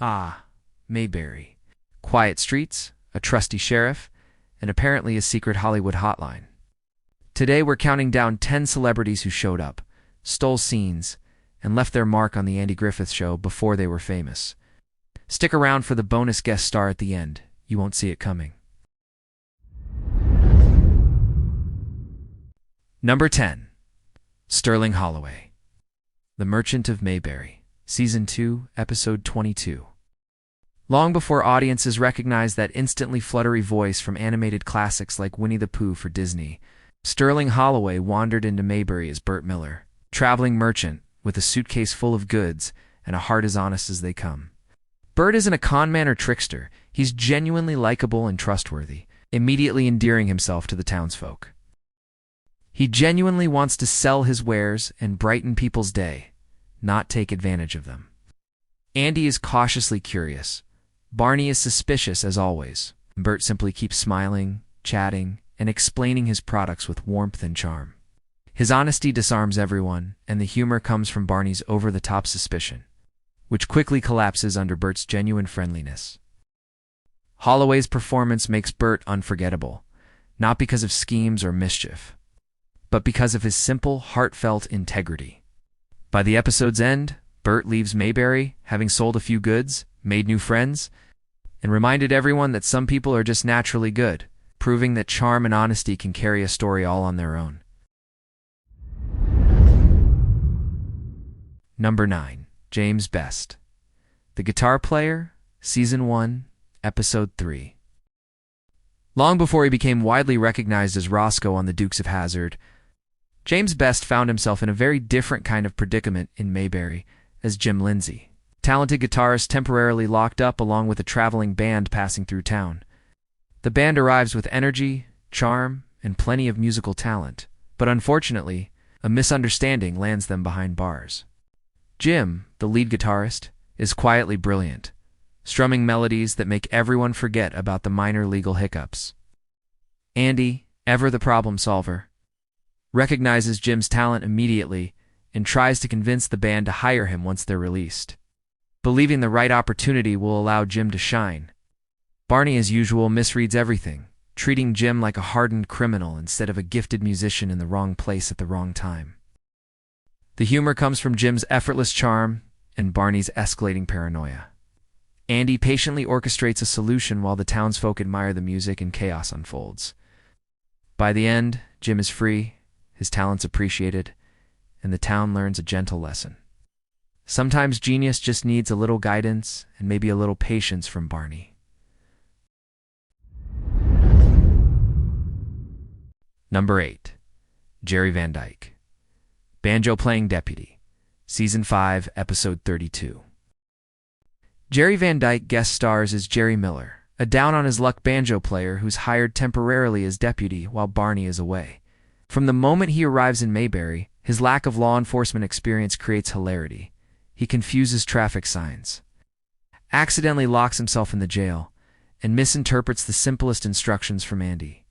Ah, Mayberry. Quiet streets, a trusty sheriff, and apparently a secret Hollywood hotline. Today we're counting down 10 celebrities who showed up, stole scenes, and left their mark on the Andy Griffith Show before they were famous. Stick around for the bonus guest star at the end. You won't see it coming. Number 10. Sterling Holloway. The Merchant of Mayberry, Season 2, Episode 22. Long before audiences recognized that instantly fluttery voice from animated classics like Winnie the Pooh for Disney, Sterling Holloway wandered into Mayberry as Burt Miller, traveling merchant with a suitcase full of goods and a heart as honest as they come. Burt isn't a con man or trickster. He's genuinely likable and trustworthy, immediately endearing himself to the townsfolk. He genuinely wants to sell his wares and brighten people's day, not take advantage of them. Andy is cautiously curious. Barney is suspicious as always. Burt simply keeps smiling, chatting, and explaining his products with warmth and charm. His honesty disarms everyone, and the humor comes from Barney's over-the-top suspicion, which quickly collapses under Burt's genuine friendliness. Holloway's performance makes Burt unforgettable, not because of schemes or mischief, but because of his simple, heartfelt integrity. By the episode's end, Burt leaves Mayberry, having sold a few goods, made new friends, and reminded everyone that some people are just naturally good, proving that charm and honesty can carry a story all on their own. Number 9. James Best. The Guitar Player, Season 1, Episode 3. Long before he became widely recognized as Rosco on the Dukes of Hazzard, James Best found himself in a very different kind of predicament in Mayberry as Jim Lindsay, talented guitarist temporarily locked up along with a traveling band passing through town. The band arrives with energy, charm, and plenty of musical talent, but unfortunately, a misunderstanding lands them behind bars. Jim, the lead guitarist, is quietly brilliant, strumming melodies that make everyone forget about the minor legal hiccups. Andy, ever the problem solver, recognizes Jim's talent immediately and tries to convince the band to hire him once they're released, believing the right opportunity will allow Jim to shine. Barney, as usual, misreads everything, treating Jim like a hardened criminal instead of a gifted musician in the wrong place at the wrong time. The humor comes from Jim's effortless charm and Barney's escalating paranoia. Andy patiently orchestrates a solution while the townsfolk admire the music and chaos unfolds. By the end, Jim is free, his talents appreciated, and the town learns a gentle lesson. Sometimes genius just needs a little guidance and maybe a little patience from Barney. Number 8. Jerry Van Dyke. Banjo Playing Deputy, Season 5, Episode 32. Jerry Van Dyke guest stars as Jerry Miller, a down-on-his-luck banjo player who's hired temporarily as deputy while Barney is away. From the moment he arrives in Mayberry, his lack of law enforcement experience creates hilarity. He confuses traffic signs, accidentally locks himself in the jail, and misinterprets the simplest instructions from Andy.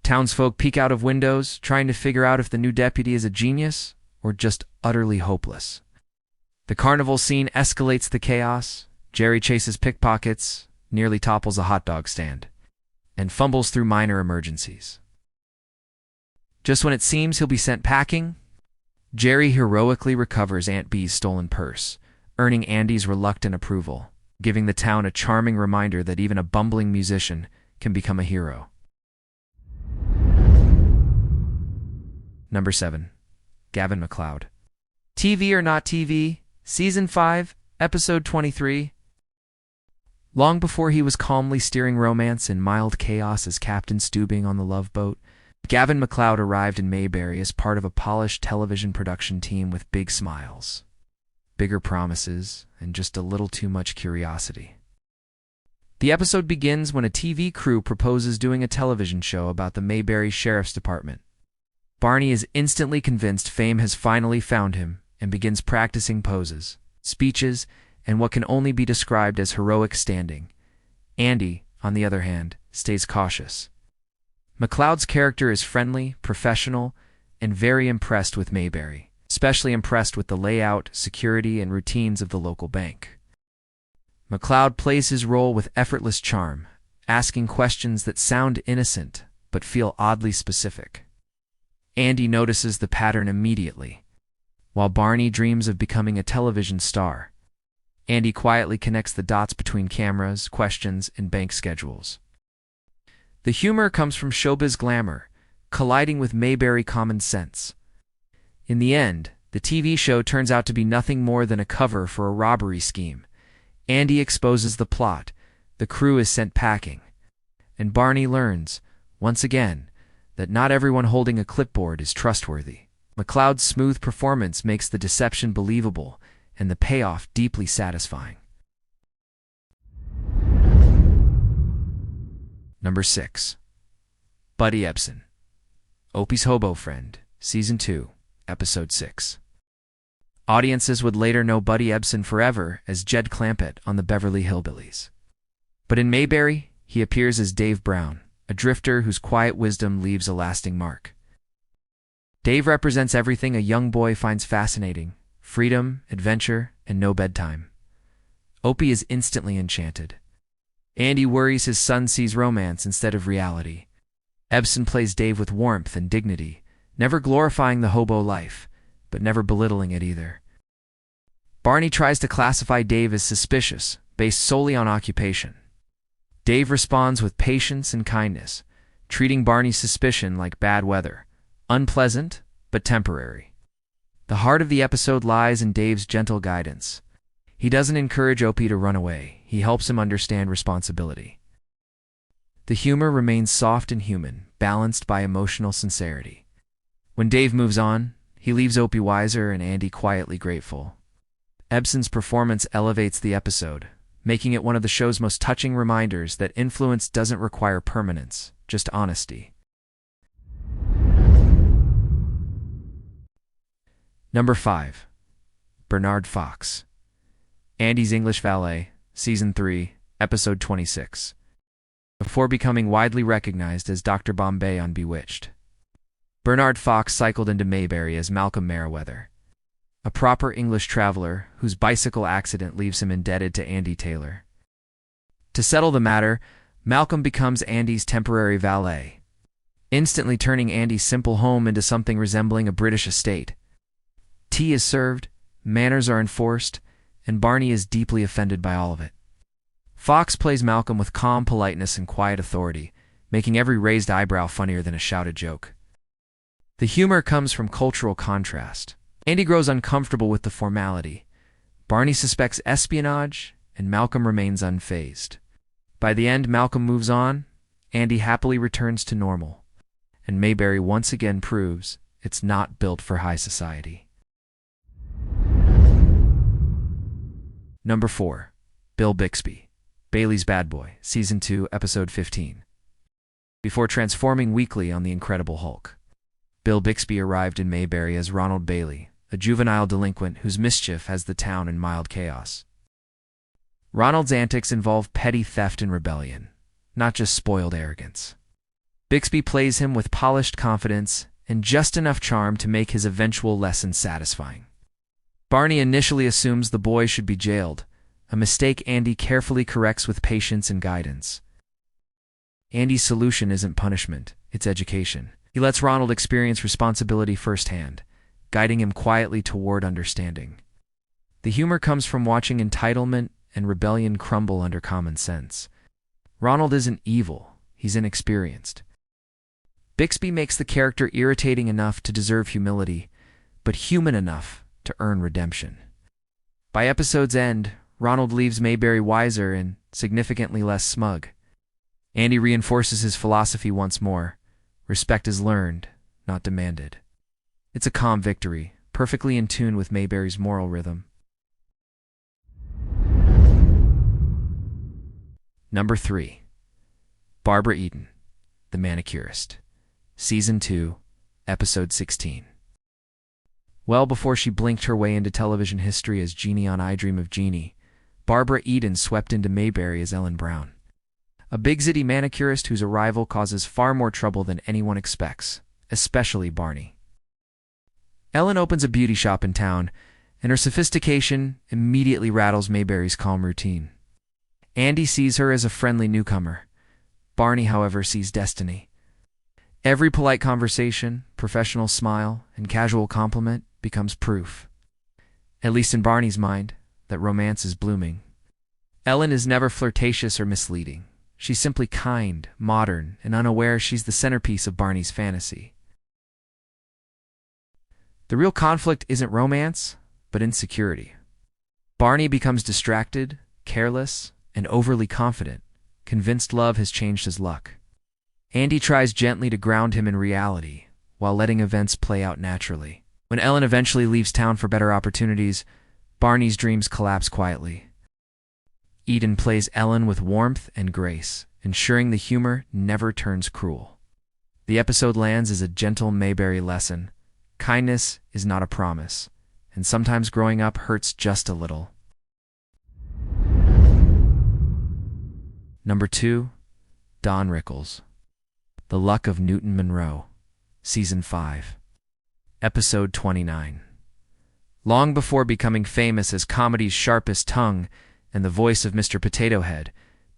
Townsfolk peek out of windows, trying to figure out if the new deputy is a genius or just utterly hopeless. The carnival scene escalates the chaos. Jerry chases pickpockets, nearly topples a hot dog stand, and fumbles through minor emergencies. Just when it seems he'll be sent packing, Jerry heroically recovers Aunt Bee's stolen purse, earning Andy's reluctant approval, giving the town a charming reminder that even a bumbling musician can become a hero. Number 7. Gavin MacLeod. TV or Not TV, Season 5, Episode 23. Long before he was calmly steering romance in mild chaos as Captain Steubing on the Love Boat, Gavin MacLeod arrived in Mayberry as part of a polished television production team with big smiles, bigger promises, and just a little too much curiosity. The episode begins when a TV crew proposes doing a television show about the Mayberry Sheriff's Department. Barney is instantly convinced fame has finally found him and begins practicing poses, speeches, and what can only be described as heroic standing. Andy, on the other hand, stays cautious. MacLeod's character is friendly, professional, and very impressed with Mayberry, especially impressed with the layout, security, and routines of the local bank. MacLeod plays his role with effortless charm, asking questions that sound innocent but feel oddly specific. Andy notices the pattern immediately. While Barney dreams of becoming a television star, Andy quietly connects the dots between cameras, questions, and bank schedules. The humor comes from showbiz glamour, colliding with Mayberry common sense. In the end, the TV show turns out to be nothing more than a cover for a robbery scheme. Andy exposes the plot, the crew is sent packing, and Barney learns, once again, that not everyone holding a clipboard is trustworthy. MacLeod's smooth performance makes the deception believable and the payoff deeply satisfying. Number 6. Buddy Ebsen, Opie's Hobo Friend, Season 2, Episode 6. Audiences would later know Buddy Ebsen forever as Jed Clampett on the Beverly Hillbillies. But in Mayberry, he appears as Dave Brown, a drifter whose quiet wisdom leaves a lasting mark. Dave represents everything a young boy finds fascinating: freedom, adventure, and no bedtime. Opie is instantly enchanted. Andy worries his son sees romance instead of reality. Ebsen plays Dave with warmth and dignity, never glorifying the hobo life, but never belittling it either. Barney tries to classify Dave as suspicious, based solely on occupation. Dave responds with patience and kindness, treating Barney's suspicion like bad weather, unpleasant, but temporary. The heart of the episode lies in Dave's gentle guidance. He doesn't encourage Opie to run away, he helps him understand responsibility. The humor remains soft and human, balanced by emotional sincerity. When Dave moves on, he leaves Opie wiser and Andy quietly grateful. Ebsen's performance elevates the episode, making it one of the show's most touching reminders that influence doesn't require permanence, just honesty. Number 5. Bernard Fox, Andy's English Valet, Season 3, Episode 26. Before becoming widely recognized as Dr. Bombay on Bewitched, Bernard Fox cycled into Mayberry as Malcolm Merriweather, a proper English traveler whose bicycle accident leaves him indebted to Andy Taylor. To settle the matter, Malcolm becomes Andy's temporary valet, instantly turning Andy's simple home into something resembling a British estate. Tea is served, manners are enforced, and Barney is deeply offended by all of it. Fox plays Malcolm with calm politeness and quiet authority, making every raised eyebrow funnier than a shouted joke. The humor comes from cultural contrast. Andy grows uncomfortable with the formality. Barney suspects espionage, and Malcolm remains unfazed. By the end, Malcolm moves on, Andy happily returns to normal, and Mayberry once again proves it's not built for high society. Number 4. Bill Bixby, Bailey's Bad Boy, Season 2, Episode 15. Before transforming weekly on The Incredible Hulk, Bill Bixby arrived in Mayberry as Ronald Bailey, a juvenile delinquent whose mischief has the town in mild chaos. Ronald's antics involve petty theft and rebellion, not just spoiled arrogance. Bixby plays him with polished confidence and just enough charm to make his eventual lesson satisfying. Barney initially assumes the boy should be jailed, a mistake Andy carefully corrects with patience and guidance. Andy's solution isn't punishment, it's education. He lets Ronald experience responsibility firsthand, guiding him quietly toward understanding. The humor comes from watching entitlement and rebellion crumble under common sense. Ronald isn't evil, he's inexperienced. Bixby makes the character irritating enough to deserve humility, but human enough to earn redemption. By episode's end, Ronald leaves Mayberry wiser and significantly less smug. Andy reinforces his philosophy once more. Respect is learned, not demanded. It's a calm victory, perfectly in tune with Mayberry's moral rhythm. Number 3. Barbara Eden, The Manicurist, Season 2, Episode 16. Well before she blinked her way into television history as Jeannie on I Dream of Jeannie, Barbara Eden swept into Mayberry as Ellen Brown, a big-city manicurist whose arrival causes far more trouble than anyone expects, especially Barney. Ellen opens a beauty shop in town, and her sophistication immediately rattles Mayberry's calm routine. Andy sees her as a friendly newcomer. Barney, however, sees destiny. Every polite conversation, professional smile, and casual compliment becomes proof, at least in Barney's mind, that romance is blooming. Ellen is never flirtatious or misleading. She's simply kind, modern, and unaware she's the centerpiece of Barney's fantasy. The real conflict isn't romance, but insecurity. Barney becomes distracted, careless, and overly confident, convinced love has changed his luck. Andy tries gently to ground him in reality, while letting events play out naturally. When Ellen eventually leaves town for better opportunities, Barney's dreams collapse quietly. Eden plays Ellen with warmth and grace, ensuring the humor never turns cruel. The episode lands as a gentle Mayberry lesson. Kindness is not a promise, and sometimes growing up hurts just a little. Number 2. Don Rickles. The Luck of Newton Monroe. Season 5. Episode 29. Long before becoming famous as comedy's sharpest tongue and the voice of Mr. Potato Head,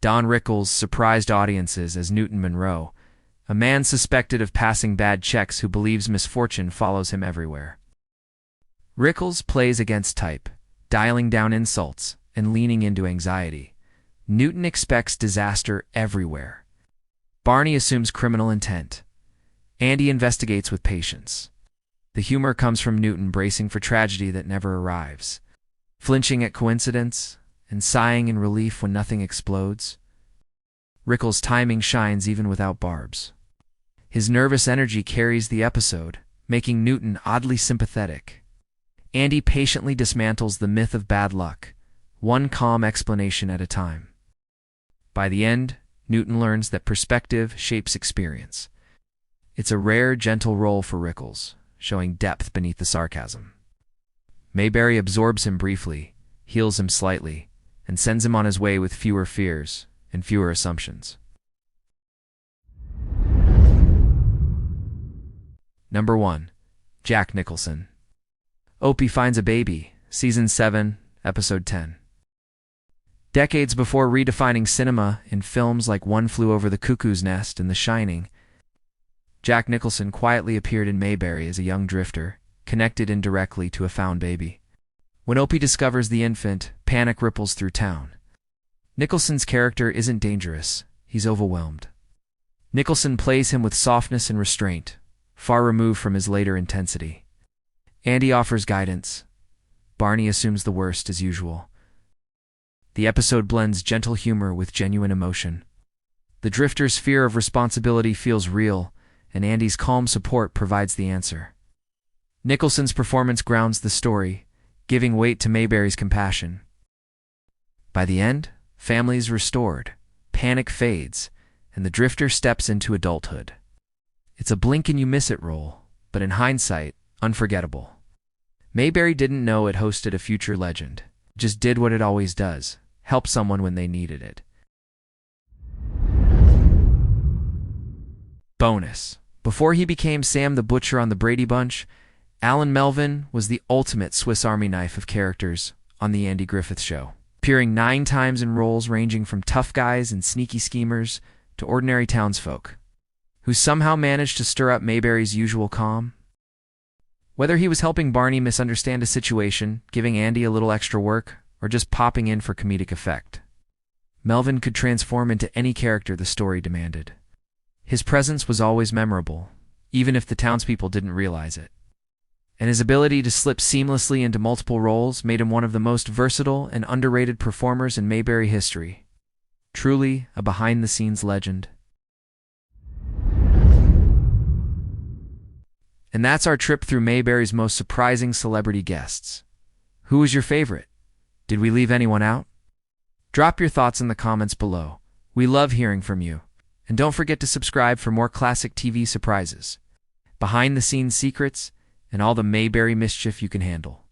Don Rickles surprised audiences as Newton Monroe, a man suspected of passing bad checks who believes misfortune follows him everywhere. Rickles plays against type, dialing down insults and leaning into anxiety. Newton expects disaster everywhere. Barney assumes criminal intent. Andy investigates with patience. The humor comes from Newton bracing for tragedy that never arrives, flinching at coincidence, and sighing in relief when nothing explodes. Rickles' timing shines even without barbs. His nervous energy carries the episode, making Newton oddly sympathetic. Andy patiently dismantles the myth of bad luck, one calm explanation at a time. By the end, Newton learns that perspective shapes experience. It's a rare, gentle role for Rickles, showing depth beneath the sarcasm. Mayberry absorbs him briefly, heals him slightly, and sends him on his way with fewer fears and fewer assumptions. Number 1. Jack Nicholson. Opie Finds a Baby, Season 7, Episode 10. Decades before redefining cinema in films like One Flew Over the Cuckoo's Nest and The Shining, Jack Nicholson quietly appeared in Mayberry as a young drifter, connected indirectly to a found baby. When Opie discovers the infant, panic ripples through town. Nicholson's character isn't dangerous, he's overwhelmed. Nicholson plays him with softness and restraint, far removed from his later intensity. Andy offers guidance. Barney assumes the worst as usual. The episode blends gentle humor with genuine emotion. The drifter's fear of responsibility feels real, and Andy's calm support provides the answer. Nicholson's performance grounds the story, giving weight to Mayberry's compassion. By the end, family is restored, panic fades, and the drifter steps into adulthood. It's a blink-and-you-miss-it role, but in hindsight, unforgettable. Mayberry didn't know it hosted a future legend, just did what it always does, help someone when they needed it. Bonus. Before he became Sam the Butcher on the Brady Bunch, Alan Melvin was the ultimate Swiss Army knife of characters on The Andy Griffith Show, appearing 9 times in roles ranging from tough guys and sneaky schemers to ordinary townsfolk, who somehow managed to stir up Mayberry's usual calm. Whether he was helping Barney misunderstand a situation, giving Andy a little extra work, or just popping in for comedic effect, Melvin could transform into any character the story demanded. His presence was always memorable, even if the townspeople didn't realize it. And his ability to slip seamlessly into multiple roles made him one of the most versatile and underrated performers in Mayberry history. Truly a behind-the-scenes legend. And that's our trip through Mayberry's most surprising celebrity guests. Who was your favorite? Did we leave anyone out? Drop your thoughts in the comments below. We love hearing from you. And don't forget to subscribe for more classic TV surprises, behind-the-scenes secrets, and all the Mayberry mischief you can handle.